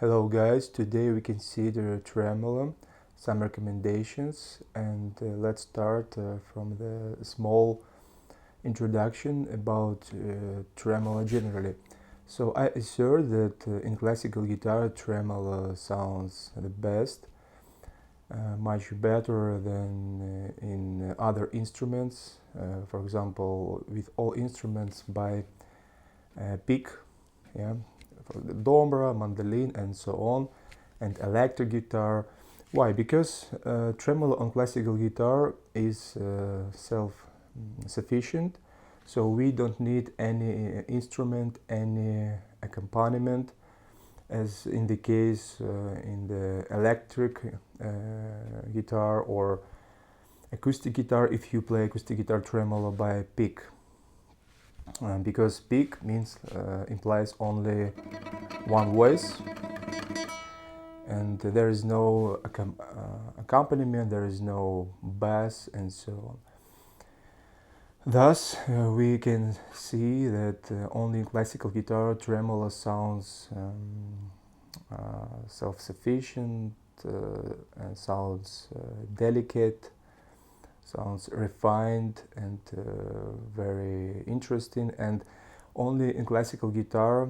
Hello guys, today we consider tremolo, some recommendations, and let's start from the small introduction about tremolo generally. So I assert that in classical guitar tremolo sounds the best, much better than in other instruments, for example with all instruments by pick, yeah, for the dobra, mandolin, and so on, and electric guitar. Why? Because tremolo on classical guitar is self-sufficient, so we don't need any instrument, any accompaniment, as in the case in the electric guitar or acoustic guitar if you play acoustic guitar tremolo by pick. Because pick means implies only one voice, and there is no accompaniment, there is no bass, and so on. Thus, we can see that only in classical guitar tremolo sounds self-sufficient, and sounds delicate, sounds refined and very interesting, and only in classical guitar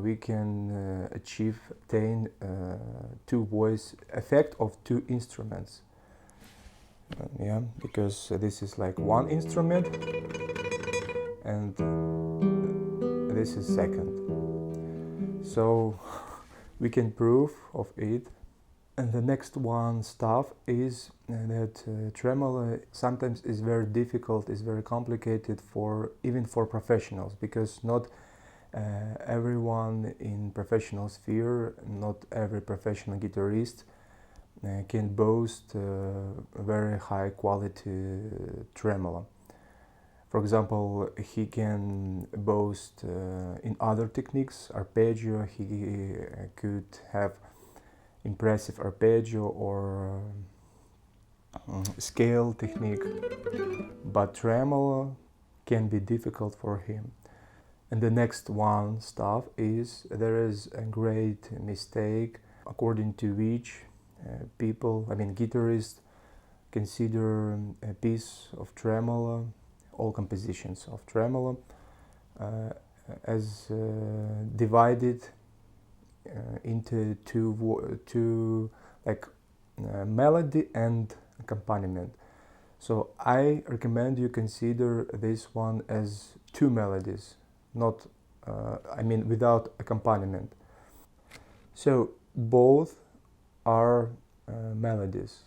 we can obtain two voice effect of two instruments. Yeah, because this is like one instrument and this is second. So we can prove of it. And the next one stuff is that tremolo sometimes is very difficult, is very complicated for even for professionals, because not everyone in professional sphere, not every professional guitarist can boast a very high quality tremolo. For example, he can boast in other techniques, arpeggio, he could have impressive arpeggio or scale technique, but tremolo can be difficult for him. And the next one stuff is there is a great mistake according to which people, guitarists, consider a piece of tremolo, all compositions of tremolo, as divided into two like melody and accompaniment. So I recommend you consider this one as two melodies, not without accompaniment. So both are melodies.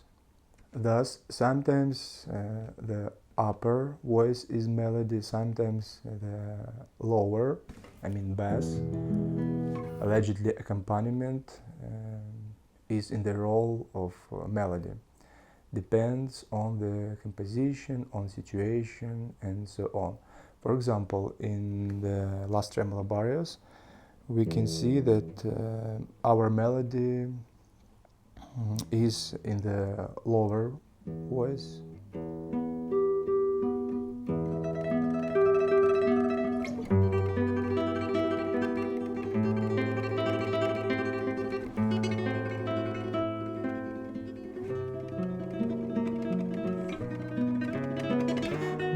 Thus sometimes the upper voice is melody, sometimes the lower, bass, allegedly accompaniment, is in the role of melody. Depends on the composition, on situation, and so on. For example, in the last tremolo barrios, we can see that our melody is in the lower voice.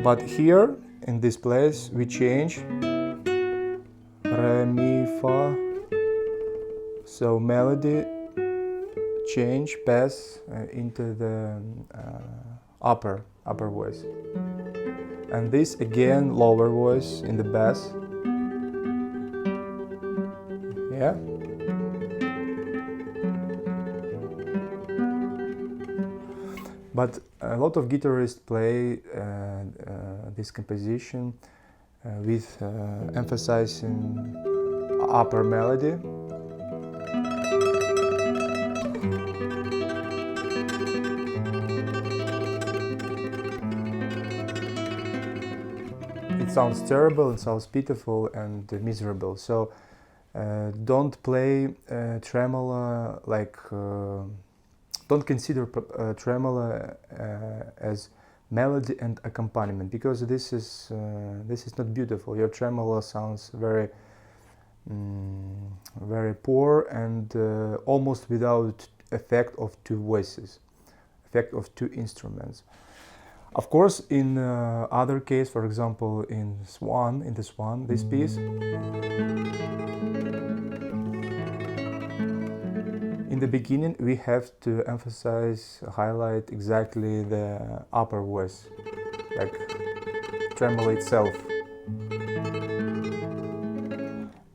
But here, in this place, we change re, mi, fa. So melody change, pass into the upper voice. And this again, lower voice in the bass. Yeah. But a lot of guitarists play this composition with emphasizing upper melody. It sounds terrible, it sounds pitiful and miserable. So don't play tremolo like don't consider tremolo as melody and accompaniment, because this is not beautiful. Your tremolo sounds very very poor and almost without effect of two voices, effect of two instruments. Of course, in other case, for example, in the Swan, this piece, in the beginning we have to highlight exactly the upper voice, like tremolo itself,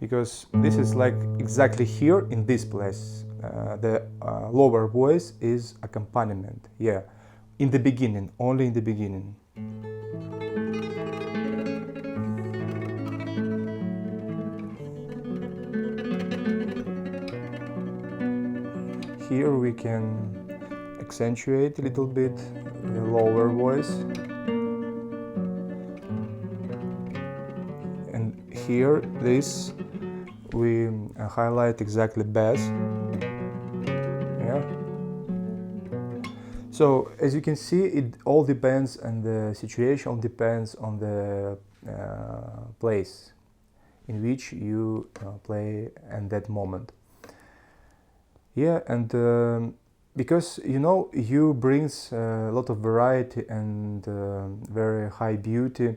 because this is like exactly here in this place. The lower voice is accompaniment, yeah, in the beginning, only in the beginning. Here we can accentuate a little bit the lower voice, and here this we highlight exactly bass. Yeah. So as you can see, it all depends on the situation, all depends on the place in which you play at that moment. Yeah, and because you brings a lot of variety and very high beauty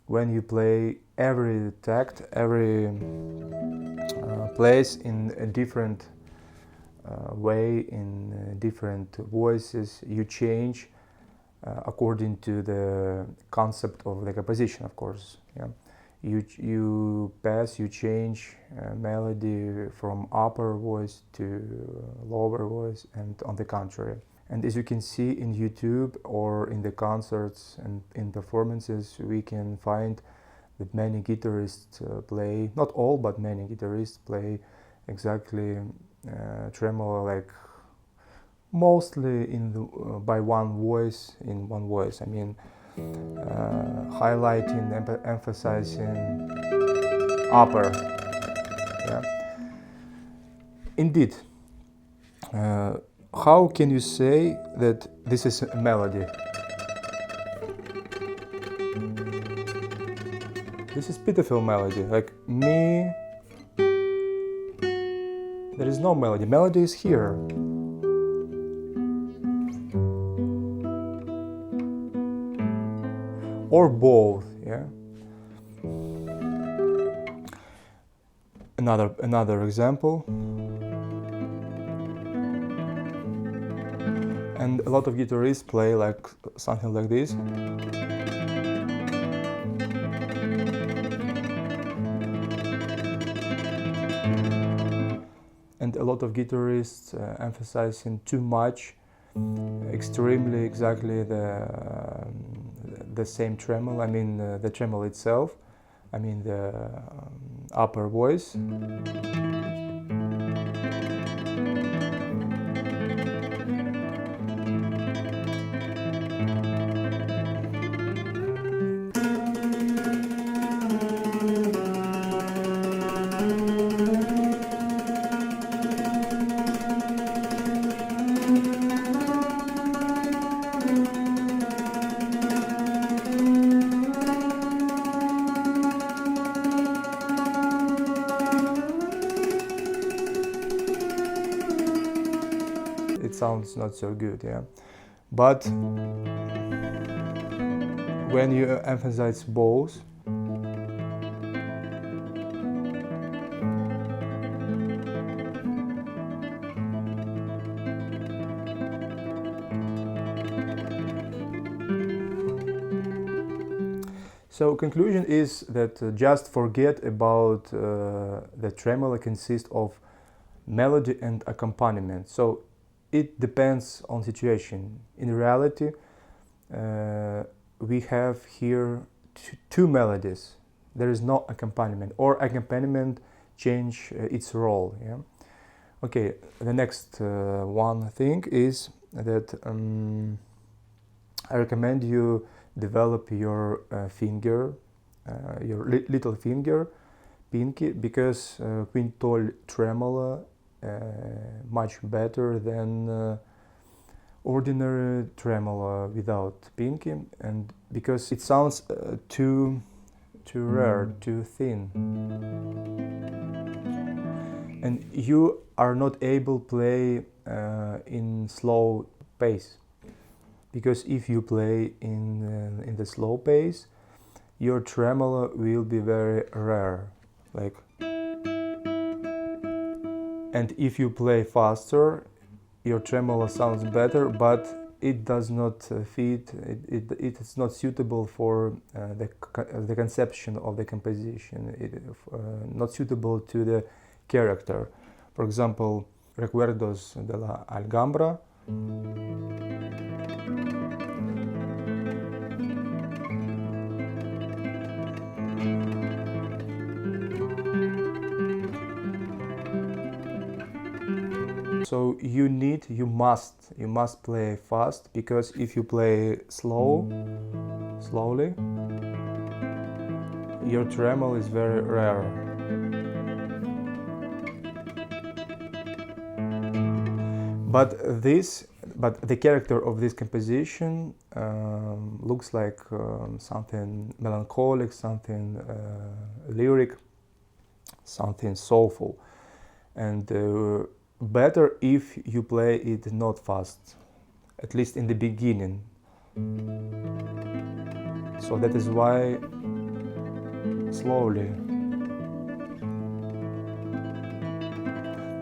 when you play every tact, every place in a different way, in different voices. You change according to the concept of the composition, of course. Yeah. You change melody from upper voice to lower voice, and on the contrary. And as you can see in YouTube or in the concerts and in performances, we can find that many guitarists play, not all, but many guitarists play exactly tremolo, like mostly by one voice, in one voice. I mean, highlighting, emphasizing upper. Yeah. Indeed. How can you say that this is a melody? This is pitiful melody, like me. There is no melody. Melody is here. Or both, yeah. Another example. And a lot of guitarists play like something like this. And a lot of guitarists emphasizing too much, extremely exactly the same tremolo. I mean the tremolo itself. I mean the upper voice. It sounds not so good, yeah. But when you emphasize both, so conclusion is that just forget about the tremolo consists of melody and accompaniment. So it depends on situation. In reality, we have here two melodies. There is no accompaniment, or accompaniment change its role. Yeah. Okay. The next one thing is that I recommend you develop your finger, your little finger, pinky, because quintol tremolo much better than ordinary tremolo without pinky, and because it sounds too too rare, too thin. And you are not able to play in slow pace, because if you play in the slow pace, your tremolo will be very rare, like. And if you play faster, your tremolo sounds better, but it does not fit. It is not suitable for the conception of the composition. Not suitable to the character. For example, Recuerdos de la Alhambra. So you must play fast, because if you play slowly, your tremolo is very rare. But the character of this composition looks like something melancholic, something lyric, something soulful, and better if you play it not fast, at least in the beginning. So that is why slowly.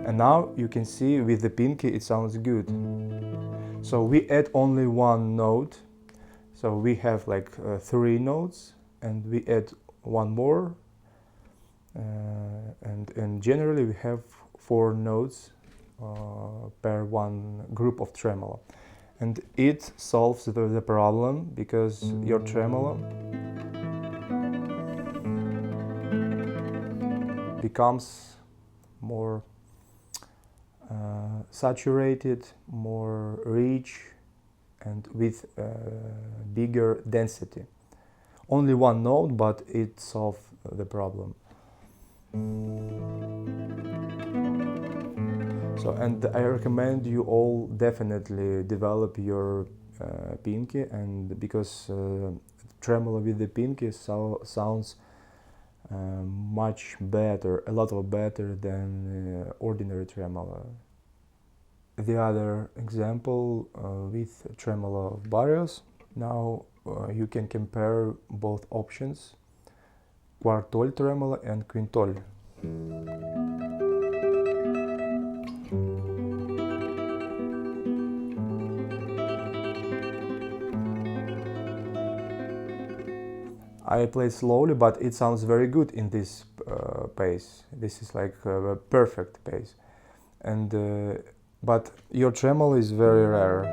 And now you can see with the pinky it sounds good. So we add only one note. So we have like 3 notes, and we add one more. And generally we have 4 notes per one group of tremolo. And it solves the problem, because your tremolo becomes more saturated, more rich, and with bigger density. Only one note, but it solves the problem. So, and I recommend you all definitely develop your pinky, and because tremolo with the pinky sounds much better, a lot better than ordinary tremolo. The other example with tremolo of Barrios. Now you can compare both options, quartol tremolo and quintol. I play slowly, but it sounds very good in this pace. This is like a perfect pace. And but your tremolo is very rare.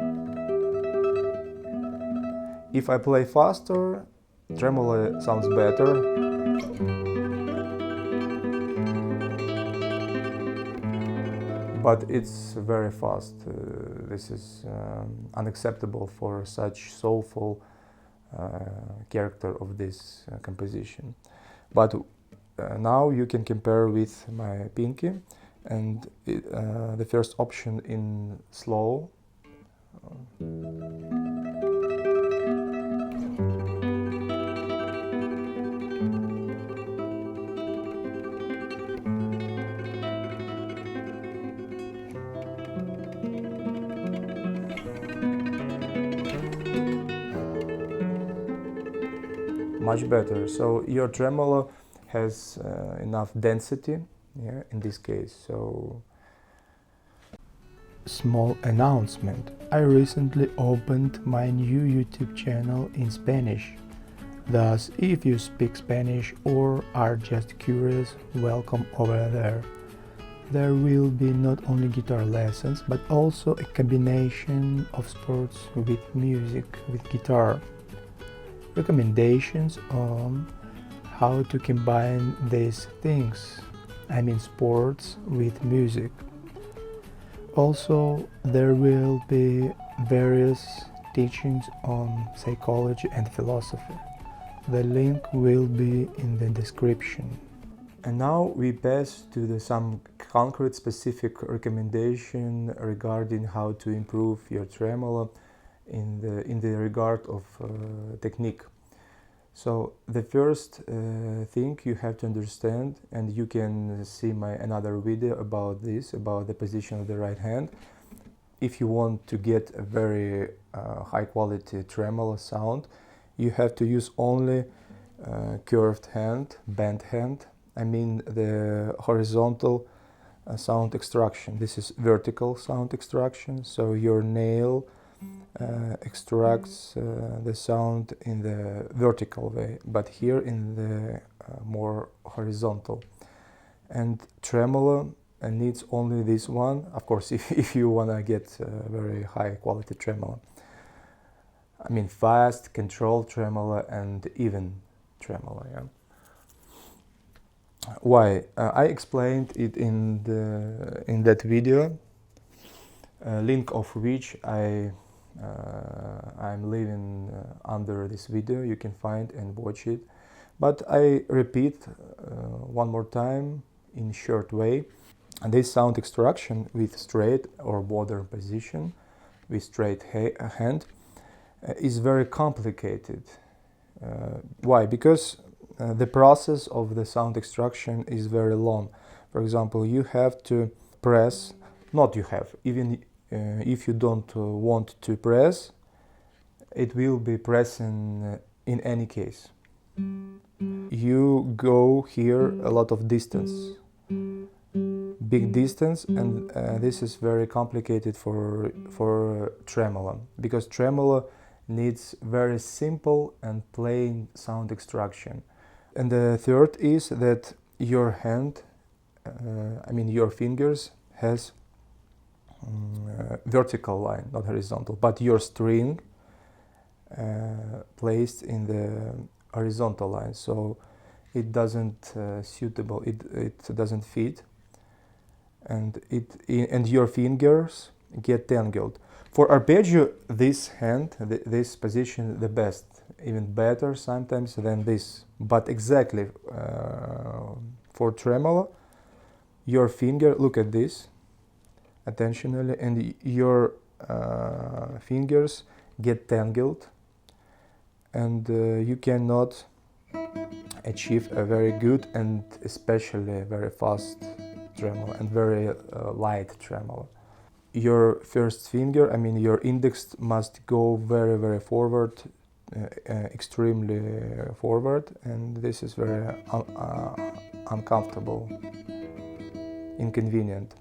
If I play faster, tremolo sounds better. But it's very fast. This is unacceptable for such soulful character of this composition. But now you can compare with my pinky, and the first option in slow. Much better. So your tremolo has enough density, yeah, in this case. So, small announcement. I recently opened my new YouTube channel in Spanish. Thus, if you speak Spanish or are just curious, welcome over there. There will be not only guitar lessons, but also a combination of sports with music, with guitar. Recommendations on how to combine these things, I mean sports with music. Also, there will be various teachings on psychology and philosophy. The link will be in the description. And now we pass to some concrete specific recommendation regarding how to improve your tremolo in the regard of technique. So the first thing you have to understand, and you can see my another video about this, about the position of the right hand. If you want to get a very high quality tremolo sound, you have to use only curved hand, bent hand. I mean the horizontal sound extraction. This is vertical sound extraction, so your nail extracts the sound in the vertical way, but here in the more horizontal. And tremolo needs only this one, of course, if you want to get very high quality tremolo. I mean fast, controlled tremolo and even tremolo, yeah. Why? I explained it in that video, link of which I'm leaving under this video. You can find and watch it. But I repeat one more time in short way. And this sound extraction with straight or modern position, with straight hand, is very complicated. Why? Because the process of the sound extraction is very long. For example, you have to press, not you have, even if you don't want to press, it will be pressing in any case. You go here a lot of distance, big distance, and this is very complicated for tremolo, because tremolo needs very simple and plain sound extraction. And the third is that your hand, I mean your fingers, has vertical line, not horizontal, but your string placed in the horizontal line, so it doesn't suitable, it doesn't fit, and your fingers get tangled. For arpeggio, this hand, this position, the best, even better sometimes than this. But exactly for tremolo, your finger, look at this, attentionally, and your fingers get tangled, and you cannot achieve a very good and especially very fast tremolo and very light tremolo. Your first finger, I mean your index, must go very forward, extremely forward, and this is very uncomfortable, inconvenient.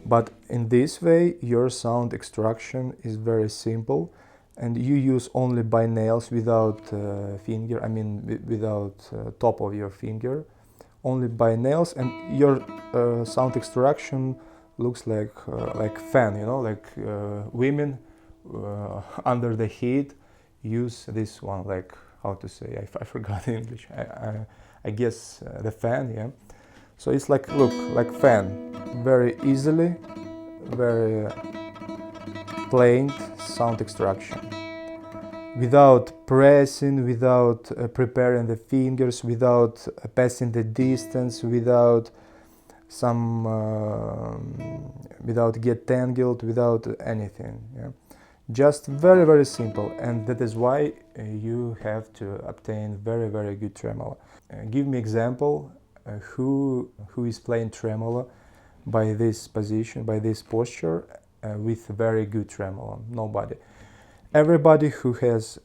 But in this way your sound extraction is very simple, and you use only by nails, without finger, I mean without top of your finger, only by nails, and your sound extraction looks like fan, you know, like women under the heat use this one, like, how to say, I forgot in English, I guess the fan, yeah. So it's like, look, like fan, very easily, very plain sound extraction, without pressing, without preparing the fingers, without passing the distance, without some without get tangled, without anything, yeah. Just very simple, and that is why you have to obtain very good tremolo. Give me example who is playing tremolo by this position, by this posture, with very good tremolo. Nobody. Everybody who has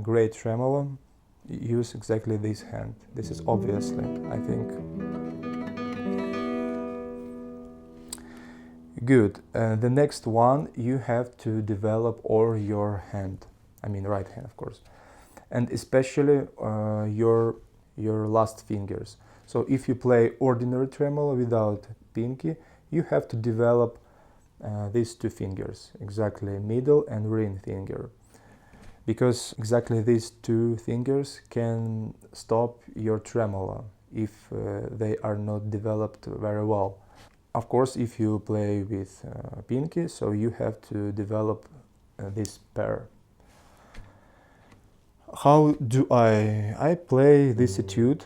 great tremolo use exactly this hand. This is obviously, I think. Good. The next one, you have to develop all your hand. I mean right hand, of course, and especially your last fingers. So if you play ordinary tremolo without pinky, you have to develop these two fingers, exactly middle and ring finger, because exactly these two fingers can stop your tremolo if they are not developed very well. Of course, if you play with pinky, so you have to develop this pair. How do I play this etude?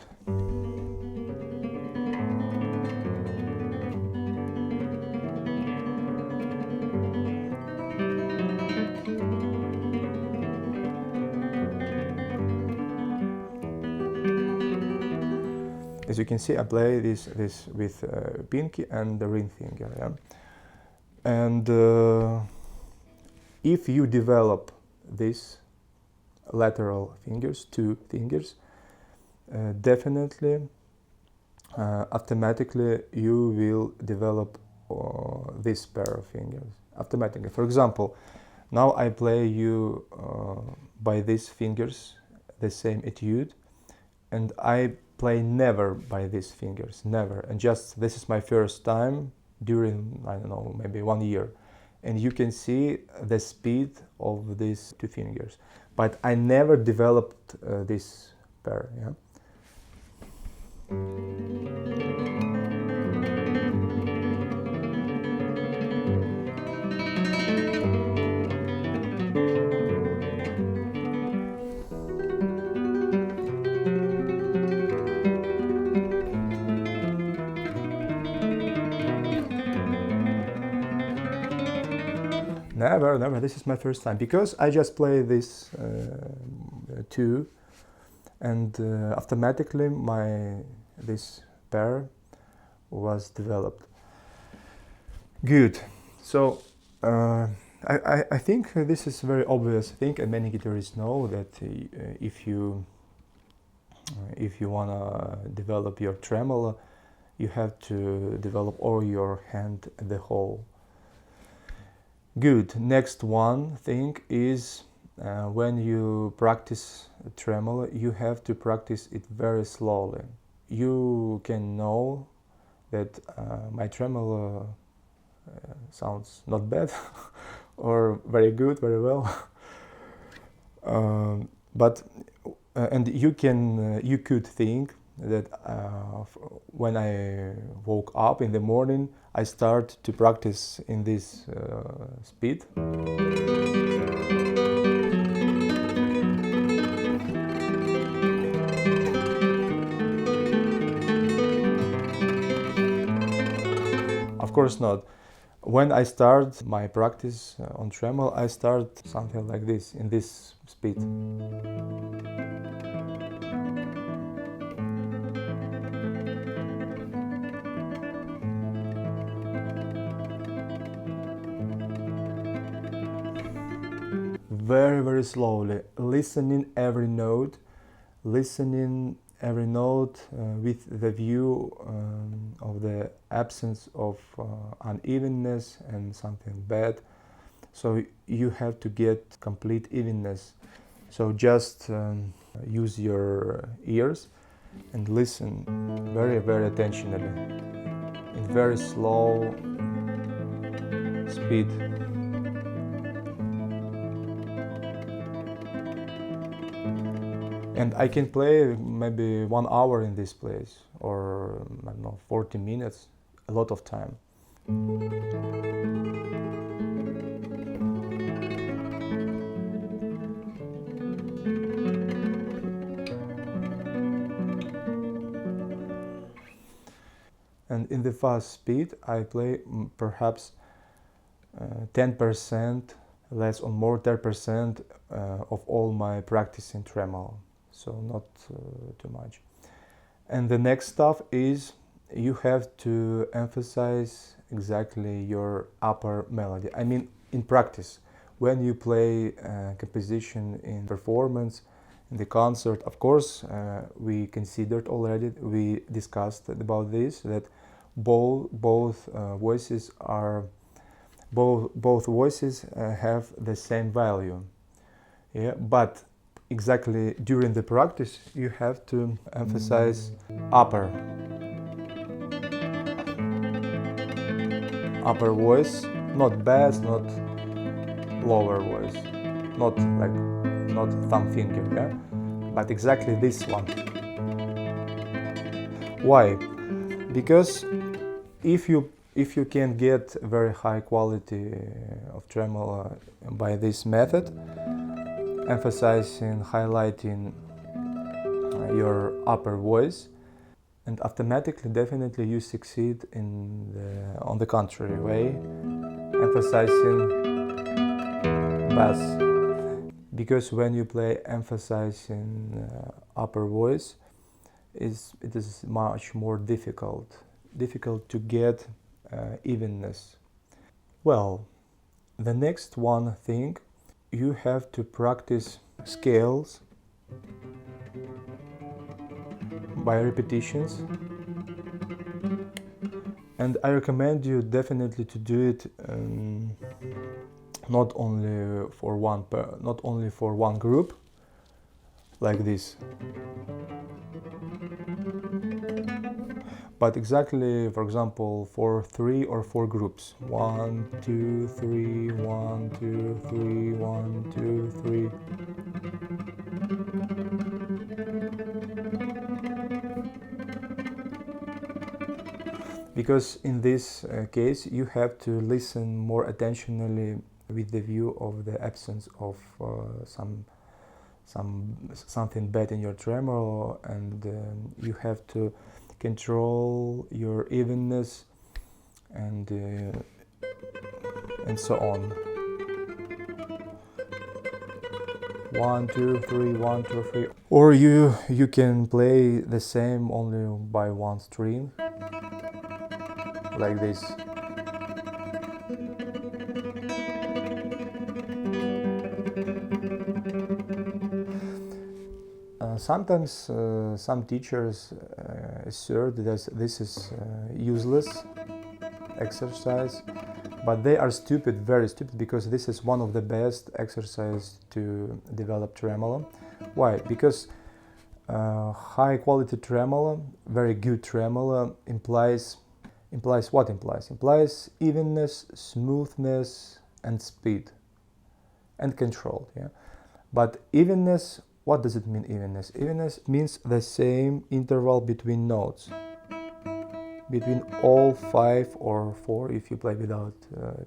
as you can see, I play this with pinky and the ring finger. Yeah? And if you develop these lateral fingers, two fingers, definitely, automatically you will develop this pair of fingers. Automatically. For example, now I play you by these fingers the same etude, and I play never by these fingers, never. And just this is my first time during, I don't know, maybe 1 year. And you can see the speed of these two fingers. But I never developed this pair. Yeah? Never, never. This is my first time because I just play this two, and automatically this pair was developed. Good. So I think this is a very obvious thing, and many guitarists know that if you wanna develop your tremolo, you have to develop all your hand the whole. Good. Next one thing is when you practice tremolo, you have to practice it very slowly. You can know that my tremolo sounds not bad or very good, very well. But and you could think that when I woke up in the morning, I start to practice in this speed. Of course not. When I start my practice on tremolo, I start something like this, in this speed. Very, very slowly, listening every note with the view of the absence of unevenness and something bad. So you have to get complete evenness. So just use your ears and listen very, very attentionally in very slow speed. And I can play maybe 1 hour in this place, or I don't know, 40 minutes, a lot of time. And in the fast speed, I play perhaps 10% less or more, 10% of all my practice in tremolo. So not too much. And the next stuff is you have to emphasize exactly your upper melody. I mean, in practice, when you play composition in performance, in the concert, of course, we considered already, we discussed about this, that both voices have the same value. Yeah, but exactly during the practice, you have to emphasize upper voice, not bass, not lower voice, not thumb finger, yeah, but exactly this one. Why? Because if you can get very high quality of tremolo by this method, emphasizing, highlighting your upper voice, and automatically, definitely you succeed on the contrary way, emphasizing bass. Because when you play emphasizing upper voice, it is much more difficult to get evenness. Well, the next one thing, you have to practice scales by repetitions, and I recommend you definitely to do it not only for one group like this, but exactly, for example, for 3 or 4 groups. 1, 2, 3, 1, 2, 3, 1, 2, 3. Because in this case you have to listen more attentionally with the view of the absence of something bad in your tremolo, and you have to control your evenness and so on. 1, 2, 3, 1, 2, 3. Or you can play the same only by one string, like this. Sometimes some teachers assert that this is useless exercise, but they are stupid, very stupid, because this is one of the best exercises to develop tremolo. Why? Because high quality tremolo, very good tremolo, implies what implies? Implies evenness, smoothness, and speed, and control. Yeah, but evenness. What does it mean, evenness? Evenness means the same interval between notes, between all 5 or 4 if you play without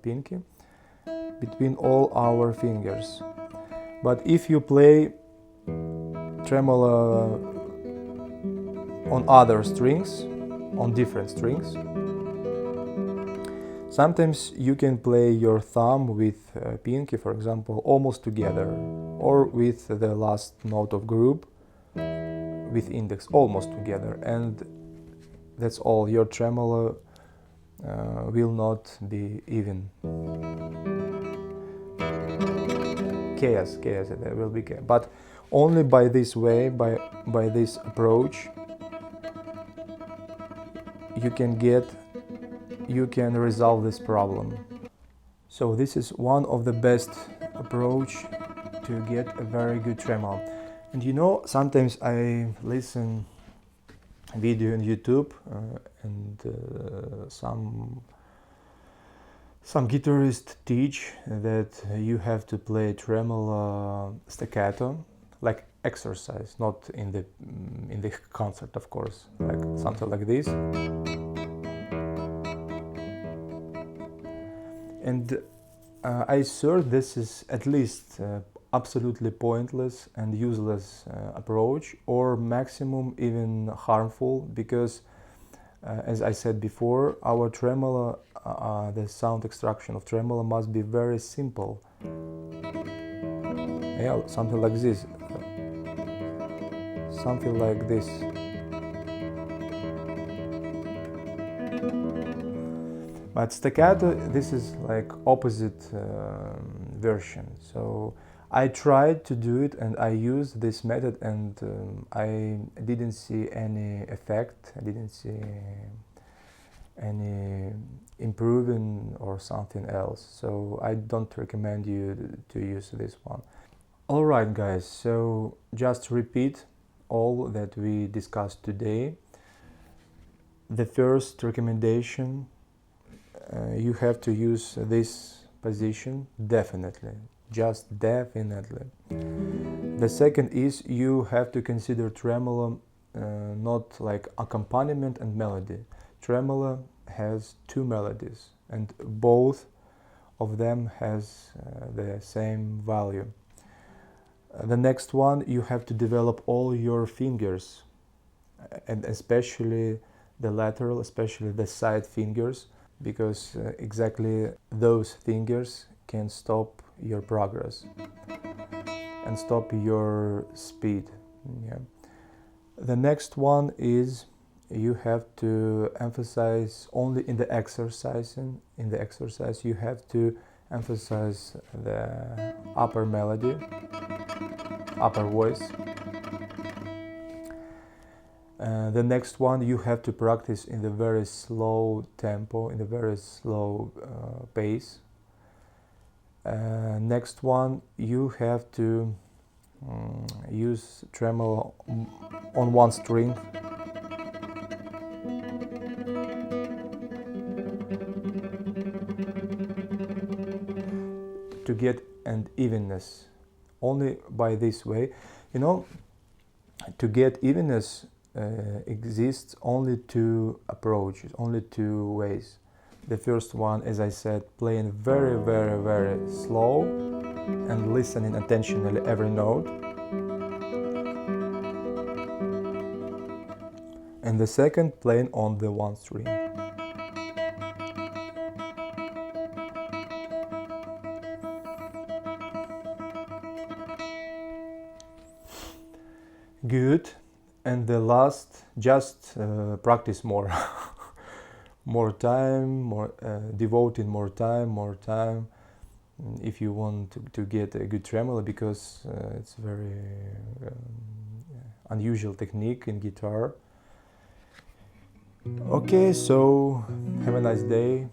pinky, between all our fingers. But if you play tremolo on other strings, on different strings, sometimes you can play your thumb with pinky, for example, almost together, or with the last note of group with index almost together, and that's all. Your tremolo will not be even. Chaos, there will be chaos. But only by this way, by this approach, you can resolve this problem. So this is one of the best approach to get a very good tremolo. And you know, sometimes I listen video on YouTube and some guitarists teach that you have to play tremolo staccato, like exercise, not in the concert, of course, like something like this. And I assert this is at least absolutely pointless and useless approach, or maximum even harmful, because as I said before, our tremolo, the sound extraction of tremolo must be very simple. Yeah, something like this, something like this. But staccato, this is like opposite version. So I tried to do it and I used this method, and I didn't see any effect. I didn't see any improving or something else. So I don't recommend you to use this one. Alright guys, so just repeat all that we discussed today. The first recommendation, you have to use this position definitely, just definitely. The second is you have to consider tremolo not like accompaniment and melody. Tremolo has 2 melodies and both of them has the same value. The next one, you have to develop all your fingers, and especially the lateral, especially the side fingers, because exactly those fingers can stop your progress and stop your speed. Yeah. The next one is you have to emphasize only in the exercise. In the exercise, you have to emphasize the upper melody, upper voice. The next one you have to practice in the very slow tempo, in the very slow pace. Next one you have to use tremolo on one string. To get an evenness. Only by this way, you know, to get evenness exists only two approaches, only two ways. The first one, as I said, playing very, very, very slow and listening attentionally every note. And the second, playing on the one string. Good. And the last, just practice more. More time, devoting more time if you want to get a good tremolo, because it's very unusual technique in guitar. Okay, so have a nice day.